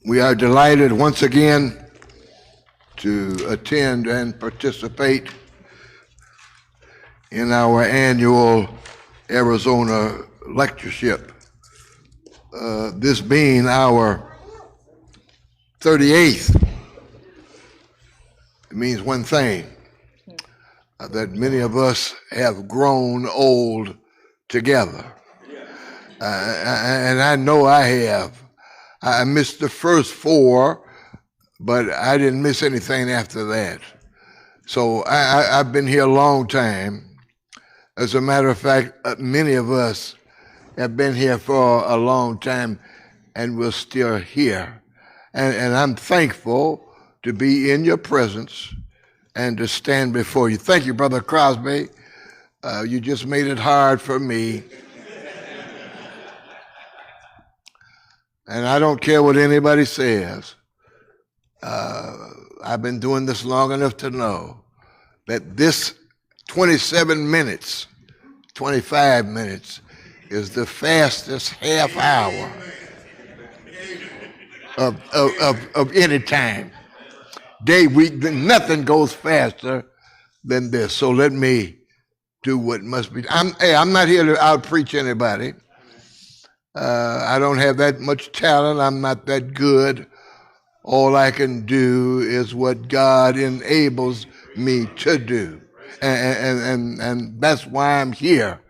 We are delighted once again to attend and participate in our annual Arizona lectureship. This being our 38th, it means one thing, that many of us have grown old together. And I know I have. I missed the first 4, but I didn't miss anything after that. So I've been here a long time. As a matter of fact, many of us have been here for a long time, and we're still here. And I'm thankful to be in your presence and to stand before you. Thank you, Brother Crosby. You just made it hard for me. And I don't care what anybody says. I've been doing this long enough to know that this 27 minutes, 25 minutes, is the fastest half hour of any time. Day, week, nothing goes faster than this. So let me do what must be. I'm not here to out-preach anybody. I don't have that much talent. I'm not that good. All I can do is what God enables me to do. And that's why I'm here.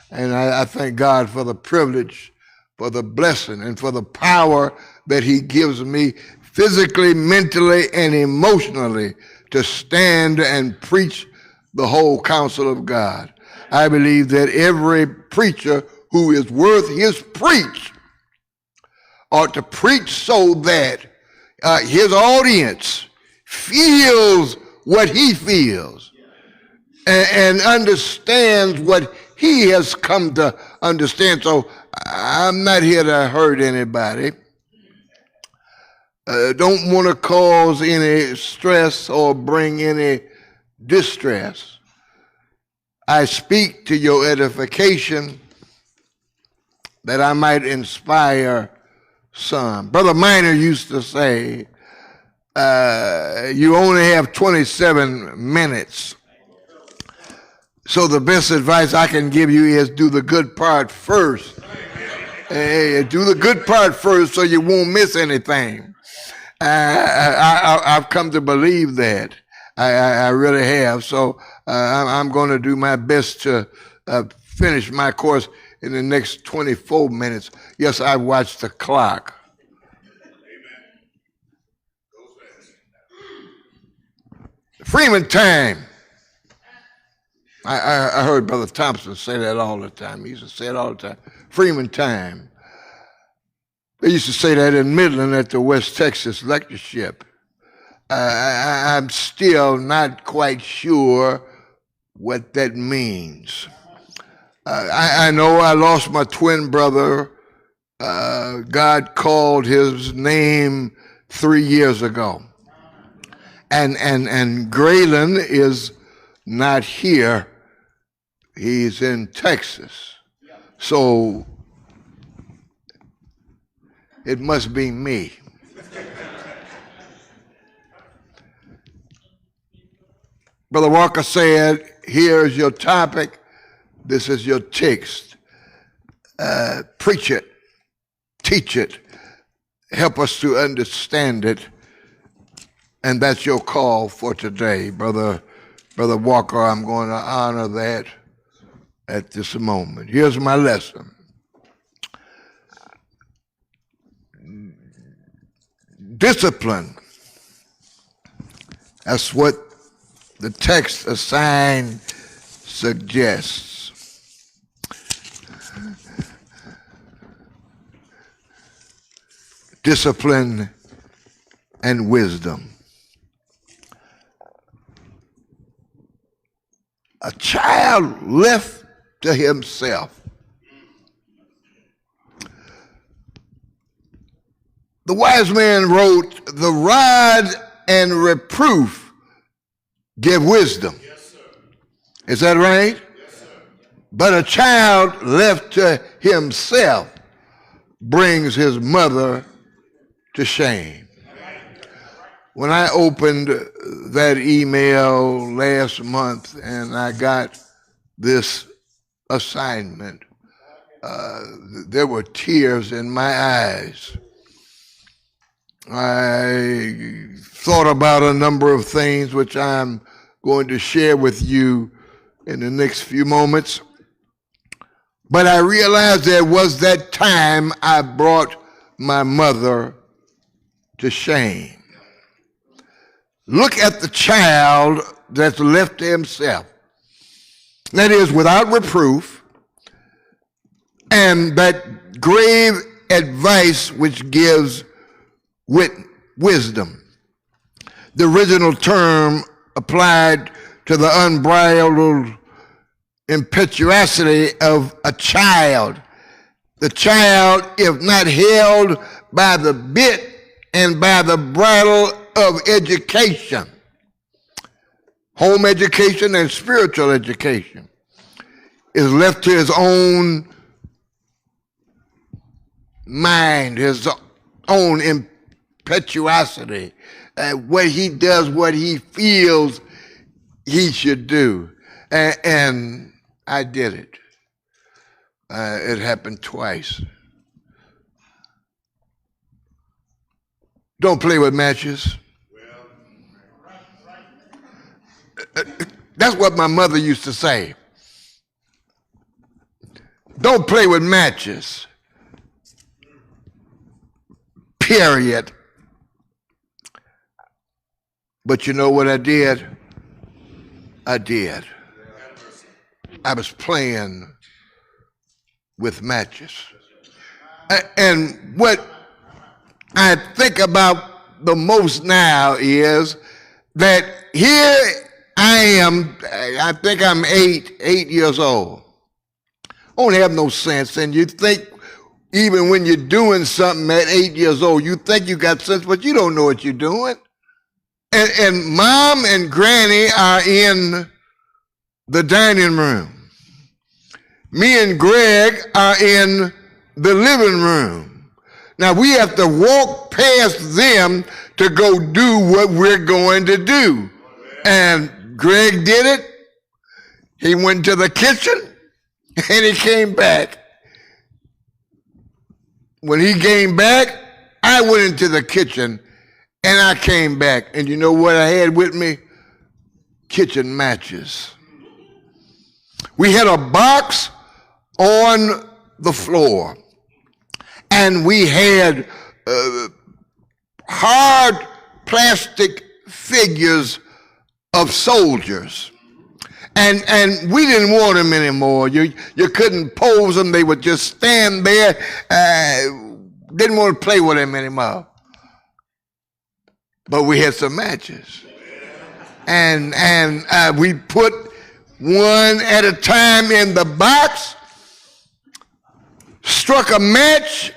And I thank God for the privilege, for the blessing, and for the power that he gives me physically, mentally, and emotionally to stand and preach the whole counsel of God. I believe that every preacher who is worth his preach ought to preach so that his audience feels what he feels and understands what he has come to understand. So I'm not here to hurt anybody. Don't want to cause any stress or bring any distress. I speak to your edification that I might inspire some. Brother Minor used to say, you only have 27 minutes. So the best advice I can give you is do the good part first. Do the good part first so you won't miss anything. I've come to believe that. I really have. So I'm going to do my best to finish my course in the next 24 minutes. Yes, I watched the clock. Freeman time. I heard Brother Thompson say that all the time. He used to say it all the time. Freeman time. They used to say that in Midland at the West Texas lectureship. I'm still not quite sure what that means. I know I lost my twin brother. God called his name 3 years ago. And Graylin is not here. He's in Texas. So it must be me. Brother Walker said, here's your topic. This is your text. Preach it. Teach it. Help us to understand it. And that's your call for today, Brother Walker. I'm going to honor that at this moment. Here's my lesson. Discipline. That's what the text assigned suggests. Discipline and wisdom. A child left to himself. The wise man wrote, the rod and reproof give wisdom. Yes, sir. Is that right? Yes, sir. But a child left to himself brings his mother to shame. When I opened that email last month and I got this assignment, there were tears in my eyes. I thought about a number of things which I'm going to share with you in the next few moments. But I realized there was that time I brought my mother to shame. Look at the child that's left to himself. That is, without reproof, and that grave advice which gives wisdom. The original term applied to the unbridled impetuosity of a child. The child, if not held by the bit and by the bridle of education, home education and spiritual education, is left to his own mind, his own impetuosity, what he does, what he feels he should do. And I did it. It happened twice. Don't play with matches. That's what my mother used to say. Don't play with matches. Period. But you know what I did? I did. I was playing with matches. And what I think about the most now is that here I am, I think I'm eight years old. I don't have no sense, and you think even when you're doing something at 8 years old, you think you got sense, but you don't know what you're doing. And Mom and Granny are in the dining room. Me and Greg are in the living room. Now we have to walk past them to go do what we're going to do. And Greg did it. He went to the kitchen and he came back. When he came back, I went into the kitchen and I came back. And you know what I had with me? Kitchen matches. We had a box on the floor. And we had hard plastic figures of soldiers. And we didn't want them anymore. You couldn't pose them. They would just stand there. Didn't want to play with them anymore. But we had some matches. And we put one at a time in the box, struck a match,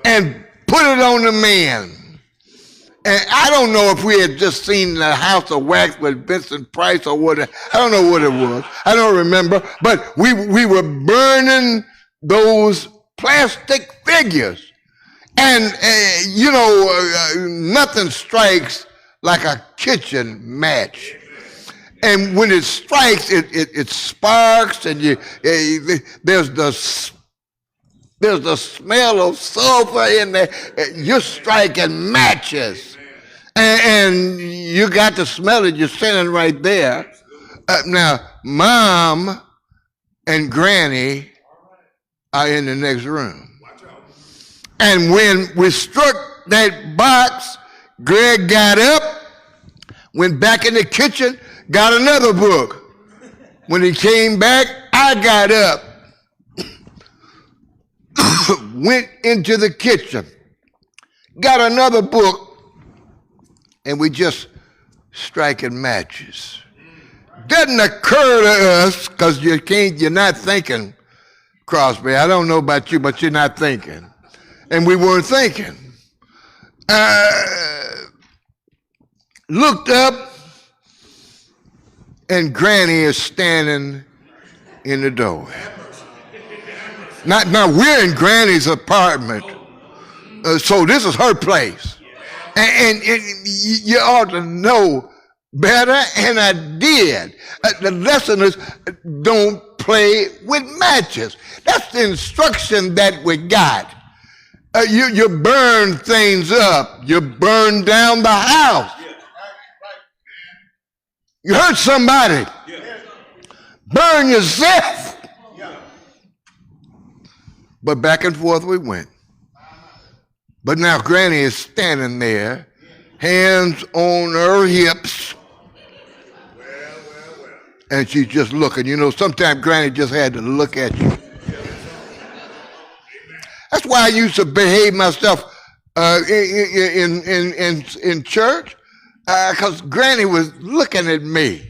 and put it on the man. And I don't know if we had just seen The House of Wax with Vincent Price or what. I don't know what it was. I don't remember. But we were burning those plastic figures. And, nothing strikes like a kitchen match. And when it strikes, it sparks, and there's the smell of sulfur in there. You're striking matches. And you got to smell it. You're standing right there. Now, Mom and Granny are in the next room. And when we struck that box, Greg got up, went back in the kitchen, got another book. When he came back, I got up, went into the kitchen, got another book, and we just striking matches. Doesn't occur to us, because you're not thinking, Crosby. I don't know about you, but you're not thinking. And we weren't thinking. Looked up, and Granny is standing in the doorway. Now we're in Granny's apartment, so this is her place. And you ought to know better, and I did. The lesson is don't play with matches. That's the instruction that we got. You burn things up. You burn down the house. You hurt somebody. Burn yourself. But back and forth we went. But now Granny is standing there, hands on her hips, and she's just looking. You know, sometimes Granny just had to look at you. That's why I used to behave myself in church, because Granny was looking at me.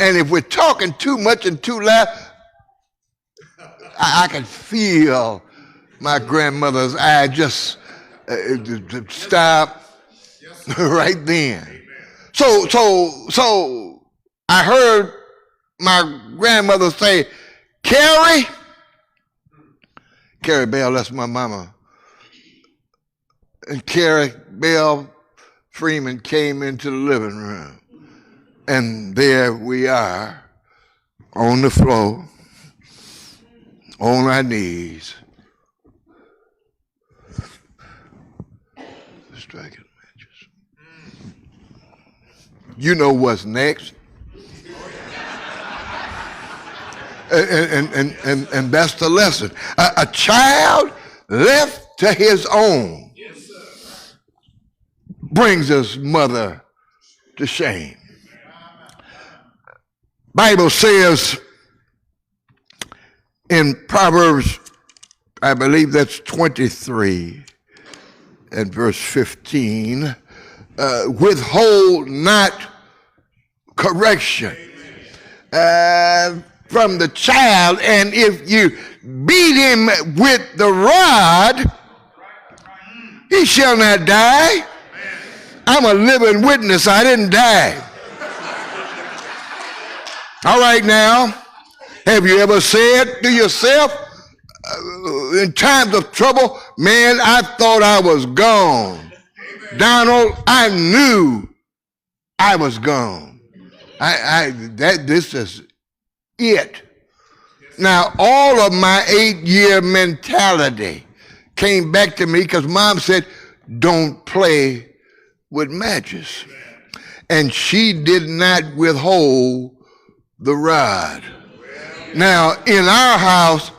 And if we're talking too much and too loud, I could feel my grandmother's eye just stop right then. So I heard my grandmother say, Carrie Bell, that's my mama. And Carrie Bell Freeman came into the living room. And there we are on the floor, on our knees, striking matches. You know what's next. And that's the lesson. A child left to his own brings his mother to shame. Bible says in Proverbs, I believe that's 23 and verse 15, withhold not correction from the child, and if you beat him with the rod, he shall not die. I'm a living witness, I didn't die. All right now, have you ever said to yourself, in times of trouble, man, I thought I was gone. Donald, I knew I was gone. This is it. Now, all of my 8-year mentality came back to me because Mom said, don't play with matches. And she did not withhold the rod. Now, in our house,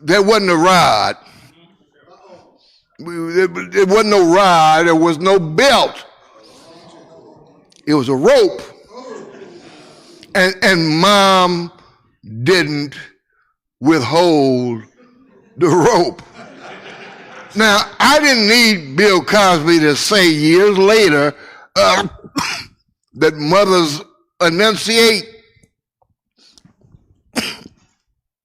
there wasn't a rod. There wasn't no rod. There was no belt. It was a rope. And Mom didn't withhold the rope. Now, I didn't need Bill Cosby to say years later that mothers enunciate.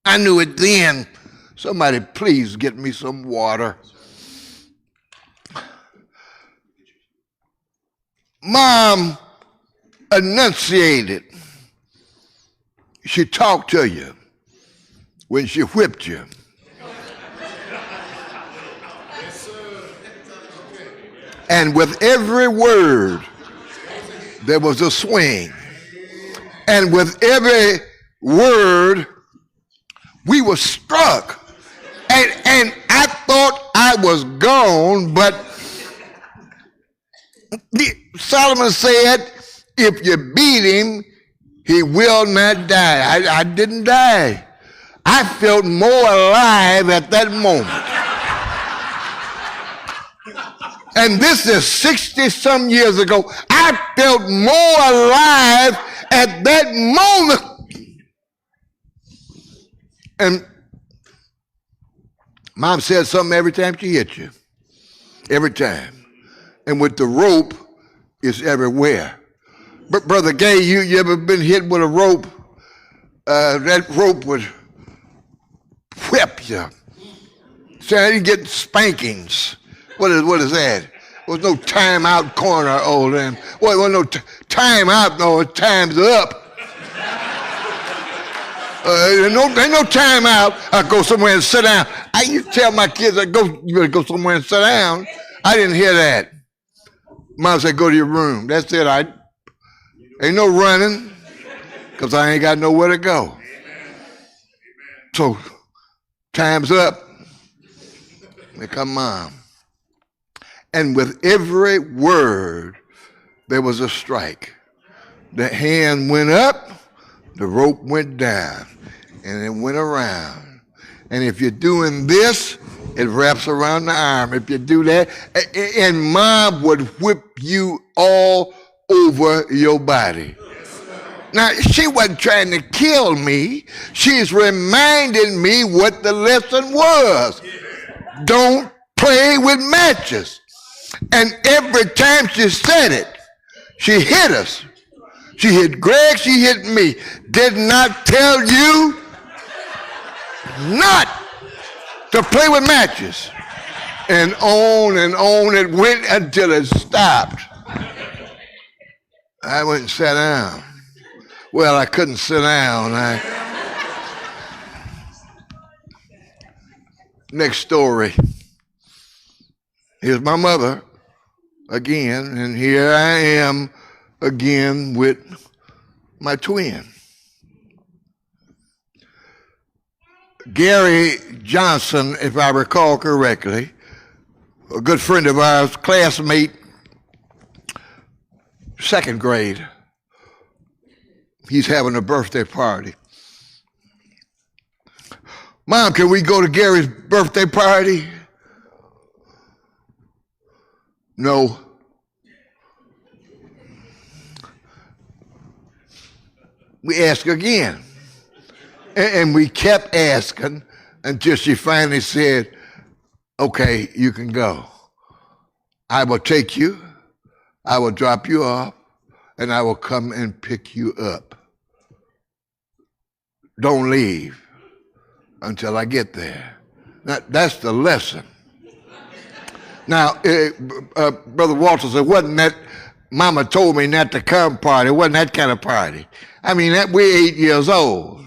I knew it then. Somebody please get me some water. Mom enunciated. She talked to you when she whipped you. And with every word, there was a swing. And with every word, we were struck. And I thought I was gone, but Solomon said, if you beat him, he will not die. I didn't die. I felt more alive at that moment. And this is 60-some years ago. I felt more alive at that moment. And Mom said something every time she hit you. Every time. And with the rope, it's everywhere. But Brother Gay, you ever been hit with a rope? That rope would whip you. So I didn't get spankings. What is that? There was no time out corner, old man. Well, there was no time out, no, time's up. Ain't no time out. I go somewhere and sit down. I used to tell my kids, you better go somewhere and sit down. I didn't hear that. Mom said, go to your room. That's it. I ain't no running because I ain't got nowhere to go. So time's up. Here come Mom. And with every word, there was a strike. The hand went up, the rope went down, and it went around. And if you're doing this, it wraps around the arm. If you do that, and Mom would whip you all over your body. Now, she wasn't trying to kill me. She's reminding me what the lesson was. Don't play with matches. And every time she said it, she hit us. She hit Greg, she hit me. Did not tell you not to play with matches. And on it went until it stopped. I went and sat down. Well, I couldn't sit down. Next story. Here's my mother again, and here I am again with my twin. Gary Johnson, if I recall correctly, a good friend of ours, classmate, second grade. He's having a birthday party. Mom, can we go to Gary's birthday party? No. We asked again. And we kept asking until she finally said, okay, you can go. I will take you, I will drop you off, and I will come and pick you up. Don't leave until I get there. Now, that's the lesson. Now, Brother Walter said, wasn't that, Mama told me not to come party. It wasn't that kind of party. I mean, we're 8 years old.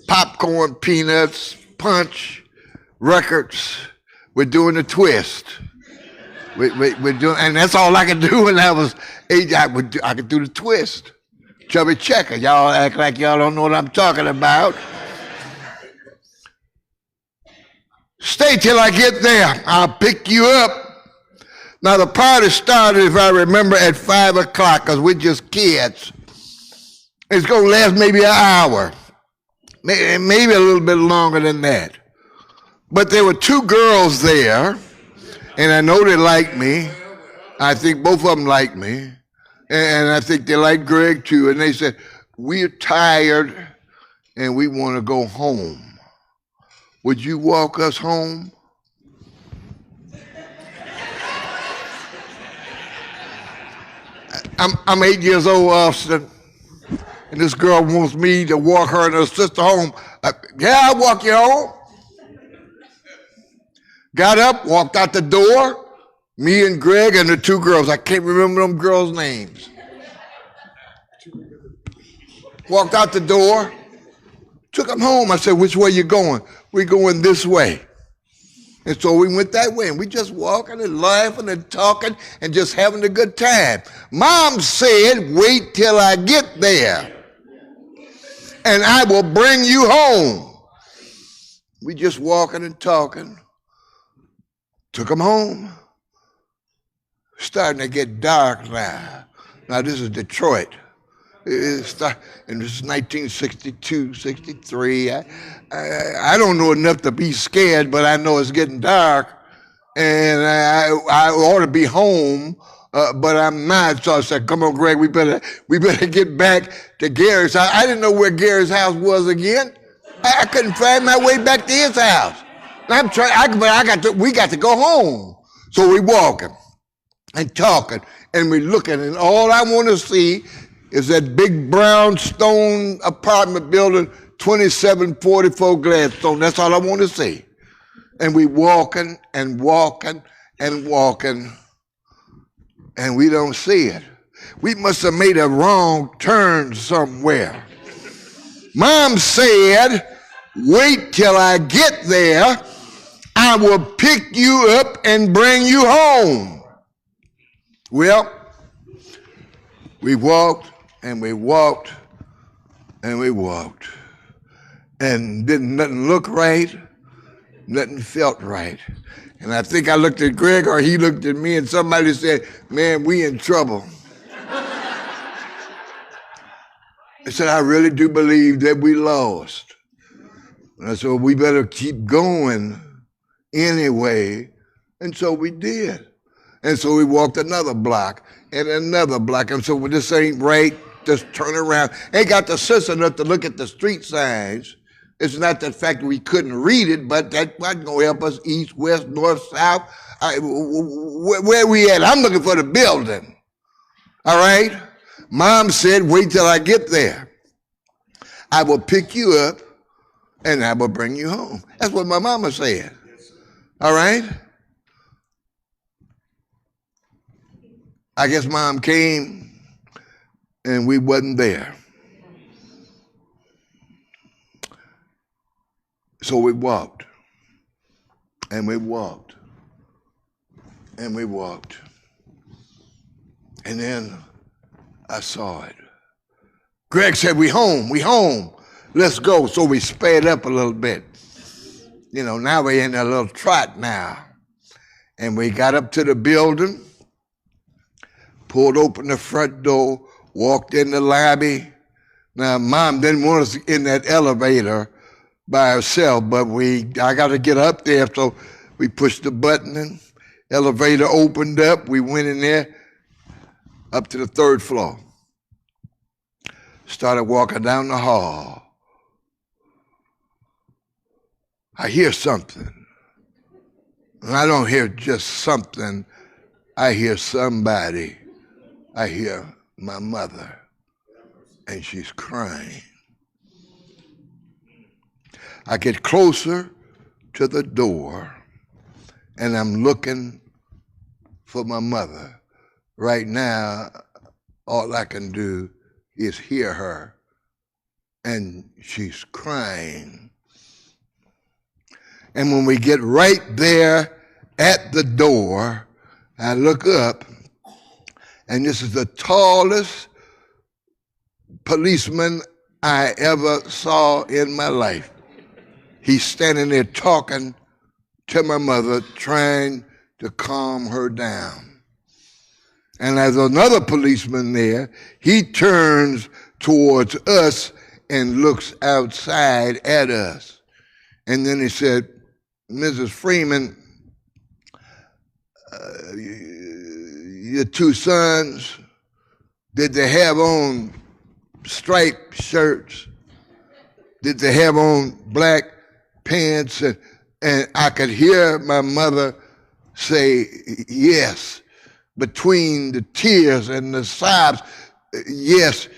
Popcorn, peanuts, punch, records. We're doing the twist. We're doing, and that's all I could do when I was 8. I could do the twist. Chubby checker. Y'all act like y'all don't know what I'm talking about. Stay till I get there. I'll pick you up. Now, the party started, if I remember, at 5 o'clock, because we're just kids. It's going to last maybe an hour, maybe a little bit longer than that. But there were 2 girls there, and I know they liked me. I think both of them liked me, and I think they liked Greg too. And they said, we're tired, and we want to go home. Would you walk us home? I'm 8 years old, Austin, and this girl wants me to walk her and her sister home. Yeah, I'll walk you home. Got up, walked out the door, me and Greg and the 2 girls. I can't remember them girls' names. Walked out the door, took them home. I said, which way you going? We're going this way. And so we went that way, and we just walking and laughing and talking and just having a good time. Mom said, wait till I get there, and I will bring you home. We just walking and talking. Took them home. Starting to get dark now. Now, this is Detroit. And this is 1962, 63. I don't know enough to be scared, but I know it's getting dark, and I ought to be home, but I'm not. So I said, come on, Greg, we better get back to Gary's house. I didn't know where Gary's house was again. I couldn't find my way back to his house. I'm trying, but we got to go home. So we walking and talking, and we looking, and all I want to see is that big brown stone apartment building, 2744 Gladstone. That's all I want to see. And we walking and walking and walking, and we don't see it. We must have made a wrong turn somewhere. Mom said, wait till I get there. I will pick you up and bring you home. Well, we walked and we walked and we walked. And didn't nothing look right, nothing felt right. And I think I looked at Greg or he looked at me and somebody said, man, we in trouble. I said, I really do believe that we lost. And I said, well, we better keep going anyway. And so we did. And so we walked another block and another block. And so this ain't right, just turn around. Ain't got the sense enough to look at the street signs. It's not the fact that we couldn't read it, but that wasn't going to help us east, west, north, south. Where we at? I'm looking for the building. All right? Mom said, wait till I get there. I will pick you up and I will bring you home. That's what my mama said. All right? I guess Mom came and we wasn't there. So we walked, and we walked, and we walked. And then I saw it. Greg said, we home, let's go. So we sped up a little bit. You know, now we're in a little trot now. And we got up to the building, pulled open the front door, walked in the lobby. Now, Mom didn't want us in that elevator by herself, but I got to get up there, so we pushed the button and elevator opened up. We went in there up to the third floor. Started walking down the hall. I hear something. And I don't hear just something. I hear somebody. I hear my mother, and she's crying. I get closer to the door, and I'm looking for my mother. Right now, all I can do is hear her, and she's crying. And when we get right there at the door, I look up, and this is the tallest policeman I ever saw in my life. He's standing there talking to my mother, trying to calm her down. And there's another policeman there. He turns towards us and looks outside at us. And then he said, Mrs. Freeman, your two sons, did they have on striped shirts? Did they have on black pants? And I could hear my mother say yes, between the tears and the sobs, yes.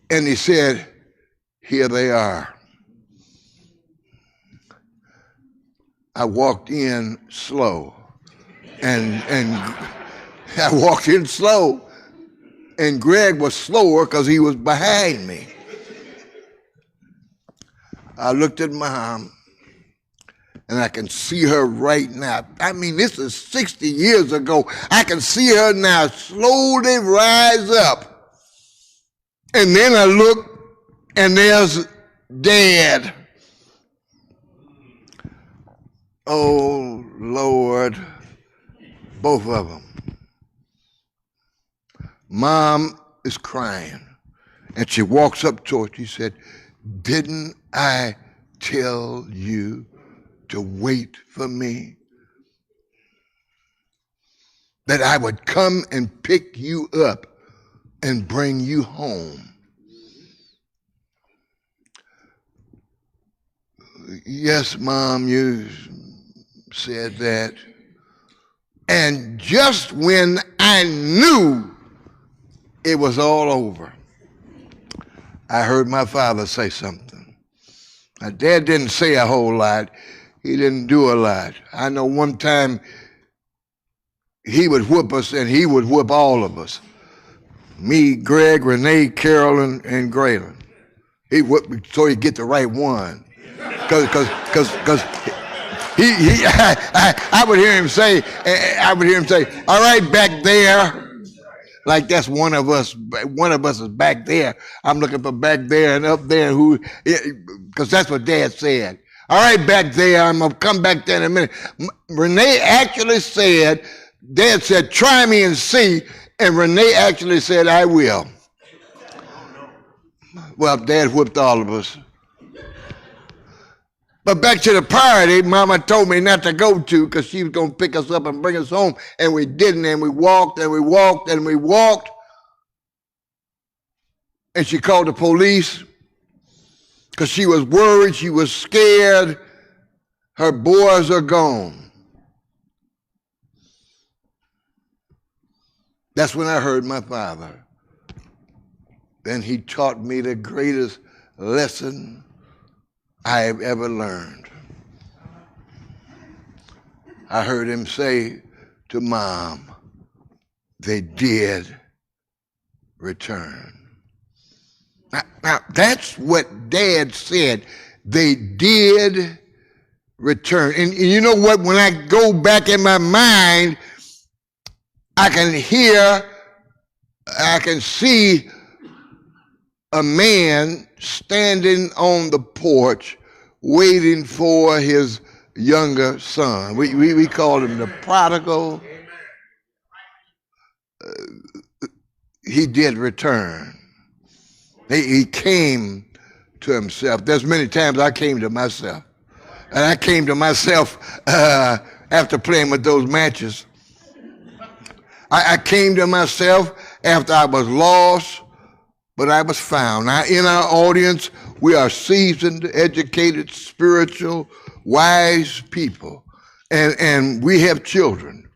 And he said, here they are. I walked in slow, and I walked in slow, and Greg was slower because he was behind me. I looked at Mom, and I can see her right now. I mean, this is 60 years ago. I can see her now slowly rise up. And then I look, and there's Dad. Oh, Lord, both of them. Mom is crying, and she walks up to her. She said, didn't I tell you to wait for me? That I would come and pick you up and bring you home. Yes, Mom, you said that. And just when I knew it was all over, I heard my father say something. My dad didn't say a whole lot. He didn't do a lot. I know one time he would whoop us, and he would whoop all of us. Me, Greg, Renee, Carol, and Graylin. He whooped me so he'd get the right one. Because I would hear him say, all right, back there. Like that's one of us is back there. I'm looking for back there and up there, because that's what Dad said. All right, back there, I'm going to come back there in a minute. Renee actually said, Dad said, try me and see, and Renee actually said, I will. Well, Dad whipped all of us. But back to the party, Mama told me not to go to because she was going to pick us up and bring us home. And we didn't. And we walked and we walked and we walked. And she called the police because she was worried. She was scared. Her boys are gone. That's when I heard my father. Then he taught me the greatest lesson I have ever learned. I heard him say to Mom, they did return. Now that's what Dad said. They did return. And you know what? When I go back in my mind, I can hear, I can see a man standing on the porch waiting for his younger son. We call him the prodigal. He did return. He came to himself. There's many times I came to myself. And I came to myself after playing with those matches. I came to myself after I was lost, but I was found. Now, in our audience, we are seasoned, educated, spiritual, wise people. And we have children,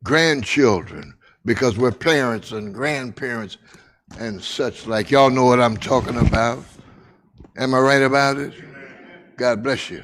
grandchildren, because we're parents and grandparents and such like. Y'all know what I'm talking about. Am I right about it? God bless you.